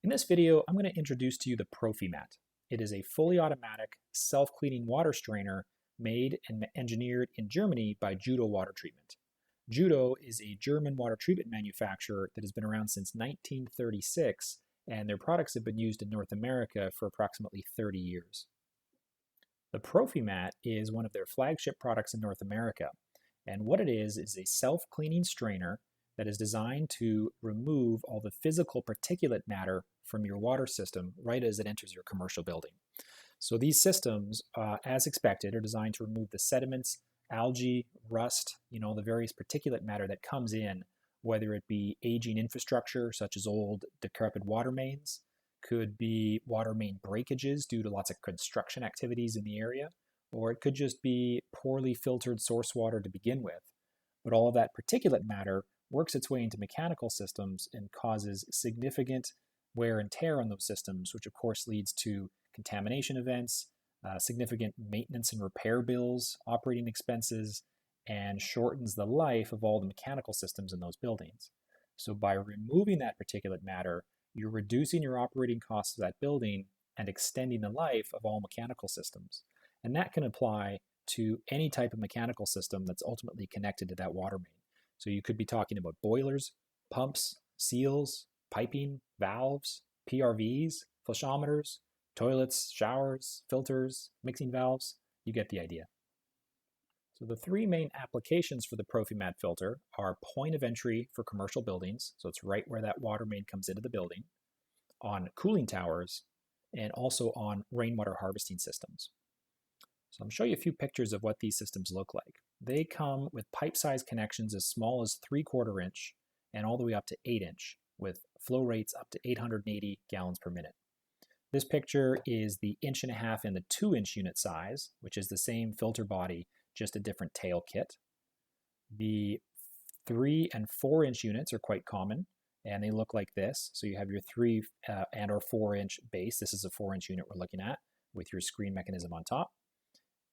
In this video, I'm going to introduce to you the Profimat. It is a fully automatic, self-cleaning water strainer made and engineered in Germany by Judo Water Treatment. Judo is a German water treatment manufacturer that has been around since 1936, and their products have been used in North America for approximately 30 years. The Profimat is one of their flagship products in North America, and what it is a self-cleaning strainer that is designed to remove all the physical particulate matter from your water system right as it enters your commercial building. So these systems, as expected, are designed to remove the sediments, algae, rust, the various particulate matter that comes in, whether it be aging infrastructure such as old decrepit water mains, could be water main breakages due to lots of construction activities in the area, or it could just be poorly filtered source water to begin with. But all of that particulate matter works its way into mechanical systems and causes significant wear and tear on those systems, which of course leads to contamination events, significant maintenance and repair bills, operating expenses, and shortens the life of all the mechanical systems in those buildings. So by removing that particulate matter, you're reducing your operating costs of that building and extending the life of all mechanical systems. And that can apply to any type of mechanical system that's ultimately connected to that water main. So you could be talking about boilers, pumps, seals, piping, valves, PRVs, flushometers, toilets, showers, filters, mixing valves. You get the idea. So the three main applications for the Profimat filter are point of entry for commercial buildings, so it's right where that water main comes into the building, on cooling towers, and also on rainwater harvesting systems. So I'm going to show you a few pictures of what these systems look like. They come with pipe-sized connections as small as 3/4 inch and all the way up to 8 inch, with flow rates up to 880 gallons per minute. This picture is the 1.5" and the 2" unit size, which is the same filter body, just a different tail kit. The 3 and 4" units are quite common, and they look like this. So you have your 3 and or 4" base. This is a 4" unit we're looking at with your screen mechanism on top.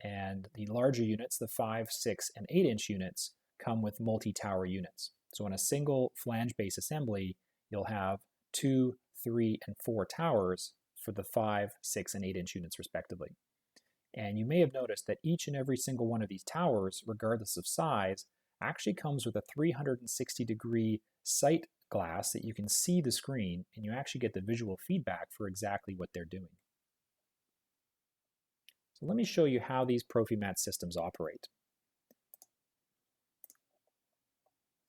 And the larger units, the 5, 6, and 8" units, come with multi-tower units. So in a single flange base assembly, you'll have 2, 3, and 4 towers for the 5, 6, and 8" units respectively. And you may have noticed that each and every single one of these towers, regardless of size, actually comes with a 360-degree sight glass that you can see the screen, and you actually get the visual feedback for exactly what they're doing. So let me show you how these Profimat systems operate.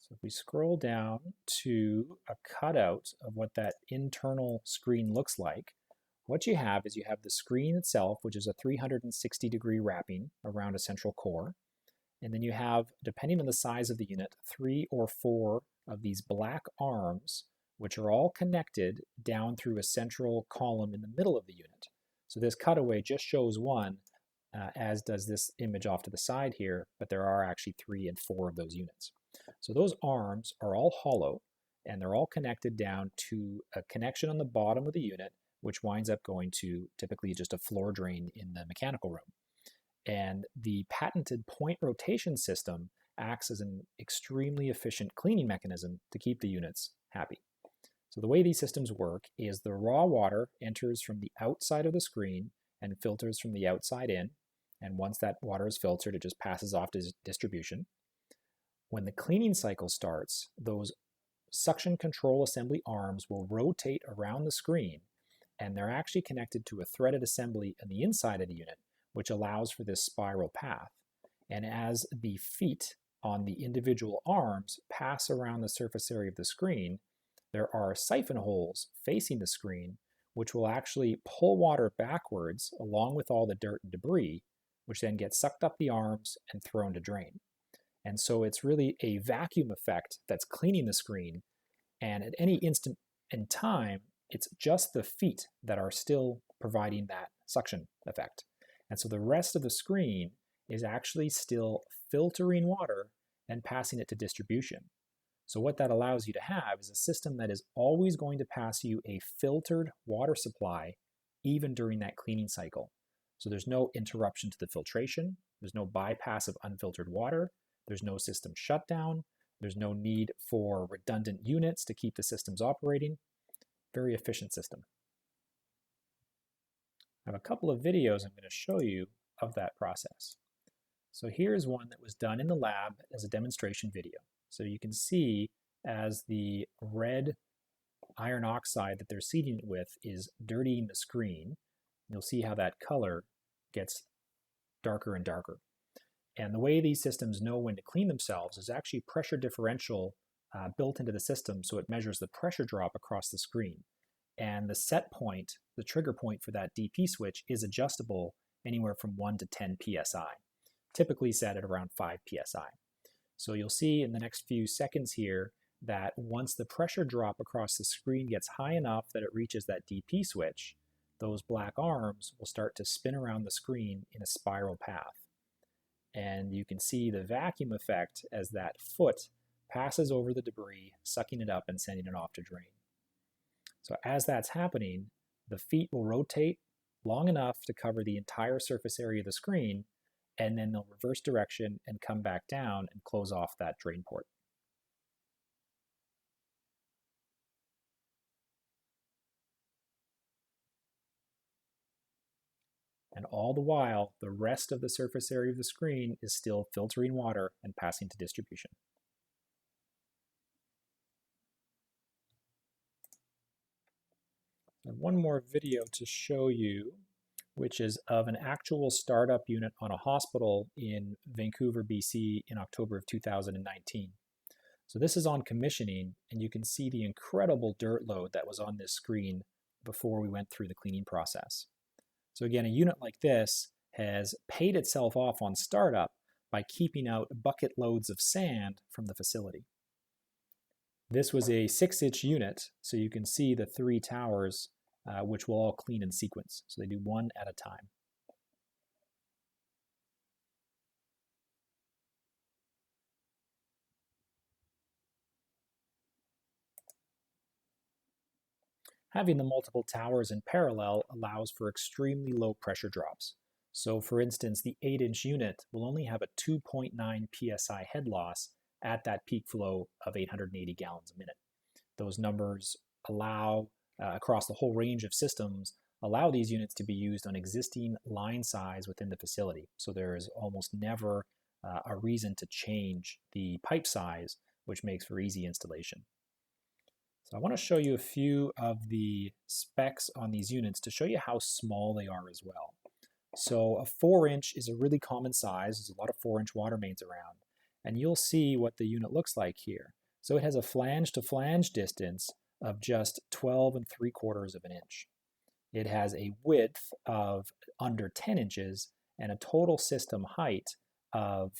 So if we scroll down to a cutout of what that internal screen looks like, what you have is you have the screen itself, which is a 360-degree wrapping around a central core. And then you have, depending on the size of the unit, 3 or 4 of these black arms, which are all connected down through a central column in the middle of the unit. So this cutaway just shows one, as does this image off to the side here, but there are actually 3 and 4 of those units. So those arms are all hollow, and they're all connected down to a connection on the bottom of the unit, which winds up going to typically just a floor drain in the mechanical room. And the patented point rotation system acts as an extremely efficient cleaning mechanism to keep the units happy. So the way these systems work is the raw water enters from the outside of the screen and filters from the outside in. And once that water is filtered, it just passes off to distribution. When the cleaning cycle starts, those suction control assembly arms will rotate around the screen, and they're actually connected to a threaded assembly on the inside of the unit, which allows for this spiral path. And as the feet on the individual arms pass around the surface area of the screen, there are siphon holes facing the screen, which will actually pull water backwards along with all the dirt and debris, which then gets sucked up the arms and thrown to drain. And so it's really a vacuum effect that's cleaning the screen, and at any instant in time, it's just the feet that are still providing that suction effect. And so the rest of the screen is actually still filtering water and passing it to distribution. So what that allows you to have is a system that is always going to pass you a filtered water supply even during that cleaning cycle. So there's no interruption to the filtration, there's no bypass of unfiltered water, there's no system shutdown, there's no need for redundant units to keep the systems operating. Very efficient system. I have a couple of videos I'm going to show you of that process. So here's one that was done in the lab as a demonstration video. So you can see as the red iron oxide that they're seeding it with is dirtying the screen, you'll see how that color gets darker and darker. And the way these systems know when to clean themselves is actually pressure differential built into the system, so it measures the pressure drop across the screen. And the set point, the trigger point for that DP switch, is adjustable anywhere from 1 to 10 psi, typically set at around 5 psi. So you'll see in the next few seconds here that once the pressure drop across the screen gets high enough that it reaches that DP switch, those black arms will start to spin around the screen in a spiral path. And you can see the vacuum effect as that foot passes over the debris, sucking it up and sending it off to drain. So as that's happening, the feet will rotate long enough to cover the entire surface area of the screen, and then they'll reverse direction and come back down and close off that drain port. And all the while, the rest of the surface area of the screen is still filtering water and passing to distribution. And one more video to show you, which is of an actual startup unit on a hospital in Vancouver, BC in October of 2019. So this is on commissioning, and you can see the incredible dirt load that was on this screen before we went through the cleaning process. So again, a unit like this has paid itself off on startup by keeping out bucket loads of sand from the facility. This was a 6-inch unit, so you can see the 3 towers, which will all clean in sequence. So they do one at a time. Having the multiple towers in parallel allows for extremely low pressure drops. So for instance, the 8-inch unit will only have a 2.9 psi head loss at that peak flow of 880 gallons a minute. Those numbers allow, across the whole range of systems, allow these units to be used on existing line size within the facility. So there is almost never a reason to change the pipe size, which makes for easy installation. So I want to show you a few of the specs on these units to show you how small they are as well. So a 4-inch is a really common size. There's a lot of 4-inch water mains around. And you'll see what the unit looks like here. So it has a flange to flange distance of just 12.75 of an inch. It has a width of under 10 inches and a total system height of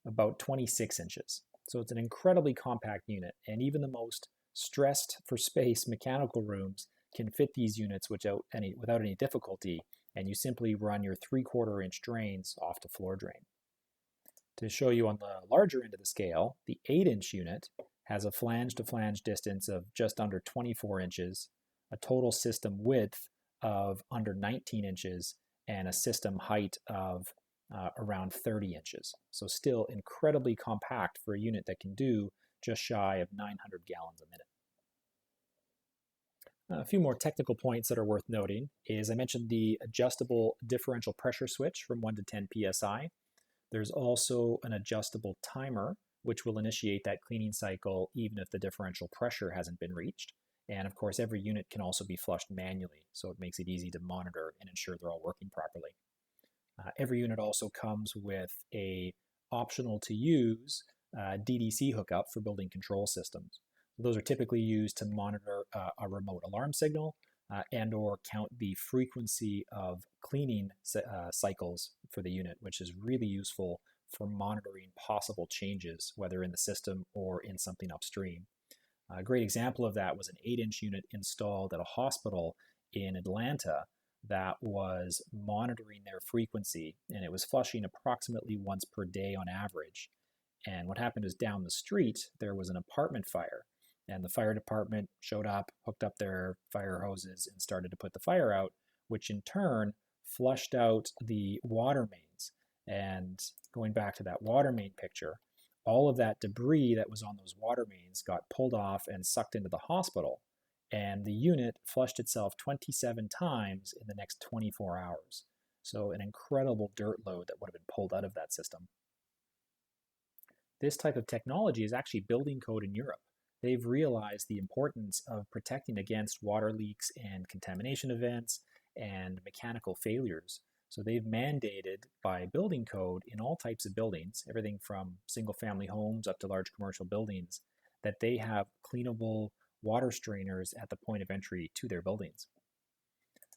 about 26 inches. So it's an incredibly compact unit, and even the most stressed for space mechanical rooms can fit these units without any difficulty, and you simply run your 3/4 inch drains off to floor drain. To show you on the larger end of the scale, the 8-inch unit has a flange to flange distance of just under 24 inches, a total system width of under 19 inches, and a system height of around 30 inches. So still incredibly compact for a unit that can do just shy of 900 gallons a minute. A few more technical points that are worth noting is I mentioned the adjustable differential pressure switch from 1 to 10 psi. There's also an adjustable timer, which will initiate that cleaning cycle even if the differential pressure hasn't been reached. And of course, every unit can also be flushed manually, so it makes it easy to monitor and ensure they're all working properly. Every unit also comes with a optional to use DDC hookup for building control systems. Those are typically used to monitor a remote alarm signal and or count the frequency of cleaning cycles for the unit, which is really useful for monitoring possible changes, whether in the system or in something upstream. A great example of that was an 8-inch unit installed at a hospital in Atlanta that was monitoring their frequency, and it was flushing approximately once per day on average. And what happened is down the street, there was an apartment fire, and the fire department showed up, hooked up their fire hoses, and started to put the fire out, which in turn flushed out the water mains. And going back to that water main picture, all of that debris that was on those water mains got pulled off and sucked into the hospital. and the unit flushed itself 27 times in the next 24 hours. So an incredible dirt load that would have been pulled out of that system. This type of technology is actually building code in Europe. They've realized the importance of protecting against water leaks and contamination events and mechanical failures. So they've mandated by building code in all types of buildings, everything from single family homes up to large commercial buildings, that they have cleanable water strainers at the point of entry to their buildings.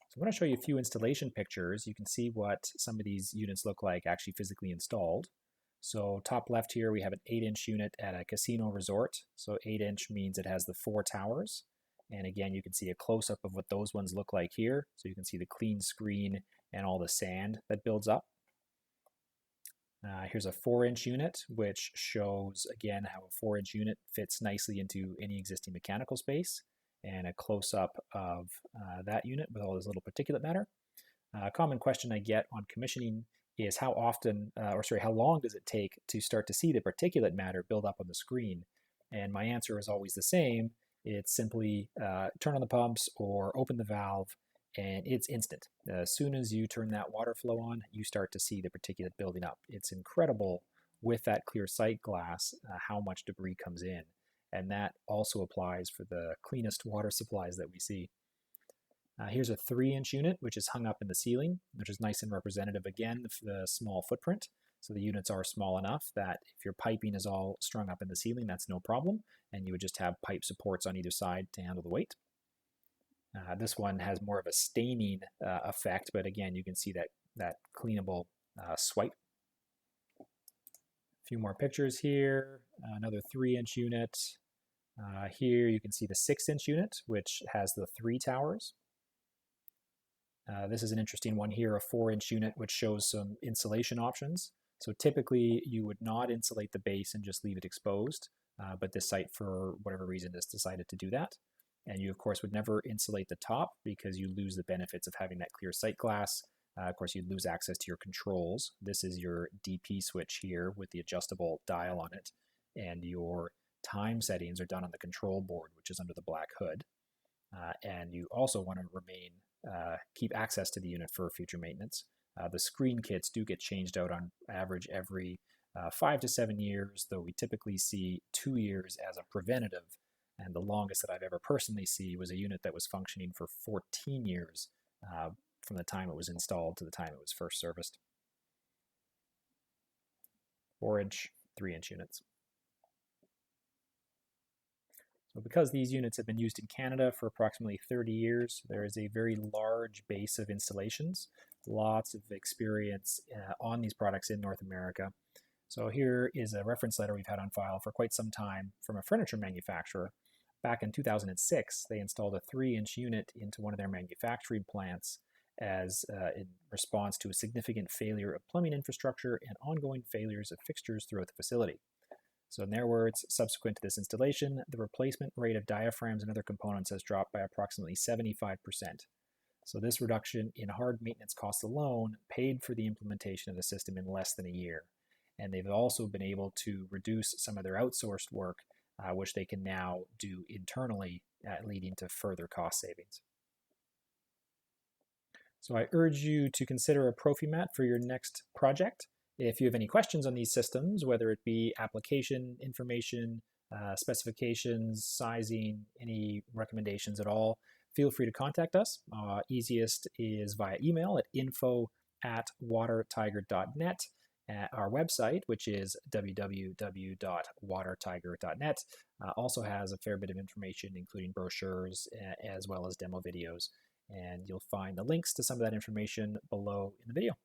So I'm going to show you a few installation pictures. You can see what some of these units look like actually physically installed. So top left here, we have an 8-inch unit at a casino resort. So 8-inch means it has the 4 towers. And again, you can see a close-up of what those ones look like here. So you can see the clean screen and all the sand that builds up. Here's a 4-inch unit, which shows, again, how a 4-inch unit fits nicely into any existing mechanical space. And a close-up of that unit with all this little particulate matter. A common question I get on commissioning is how long does it take to start to see the particulate matter build up on the screen? And my answer is always the same. It's simply turn on the pumps or open the valve, and it's instant. As soon as you turn that water flow on, you start to see the particulate building up. It's incredible with that clear sight glass how much debris comes in. And that also applies for the cleanest water supplies that we see. Here's a 3-inch unit, which is hung up in the ceiling, which is nice and representative, again, of the small footprint. So the units are small enough that if your piping is all strung up in the cleaning, that's no problem, and you would just have pipe supports on either side to handle the weight. This one has more of a staining effect, but again, you can see that cleanable swipe. A few more pictures here. Another 3-inch unit. Here you can see the 6-inch unit, which has the 3 towers. This is an interesting one here, a 4-inch unit, which shows some insulation options. So typically you would not insulate the base and just leave it exposed, but this site, for whatever reason, has decided to do that. And you, of course, would never insulate the top because you lose the benefits of having that clear sight glass. Of course, you'd lose access to your controls. This is your DP switch here with the adjustable dial on it, and your time settings are done on the control board, which is under the black hood. And you also want to keep access to the unit for future maintenance. The screen kits do get changed out on average every 5 to 7 years, though we typically see 2 years as a preventative. And the longest that I've ever personally seen was a unit that was functioning for 14 years from the time it was installed to the time it was first serviced. 4-inch, 3-inch units. So because these units have been used in Canada for approximately 30 years, there is a very large base of installations, lots of experience on these products in North America. So here is a reference letter we've had on file for quite some time from a furniture manufacturer. Back in 2006, they installed a 3-inch unit into one of their manufacturing plants as in response to a significant failure of plumbing infrastructure and ongoing failures of fixtures throughout the facility. So in their words, subsequent to this installation, the replacement rate of diaphragms and other components has dropped by approximately 75%. So this reduction in hard maintenance costs alone paid for the implementation of the system in less than a year. And they've also been able to reduce some of their outsourced work, which they can now do internally, leading to further cost savings. So I urge you to consider a Profimat for your next project. If you have any questions on these systems, whether it be application information, specifications, sizing, any recommendations at all, feel free to contact us. Easiest is via email at info@watertiger.net. Our website, which is www.watertiger.net, also has a fair bit of information, including brochures as well as demo videos. And you'll find the links to some of that information below in the video.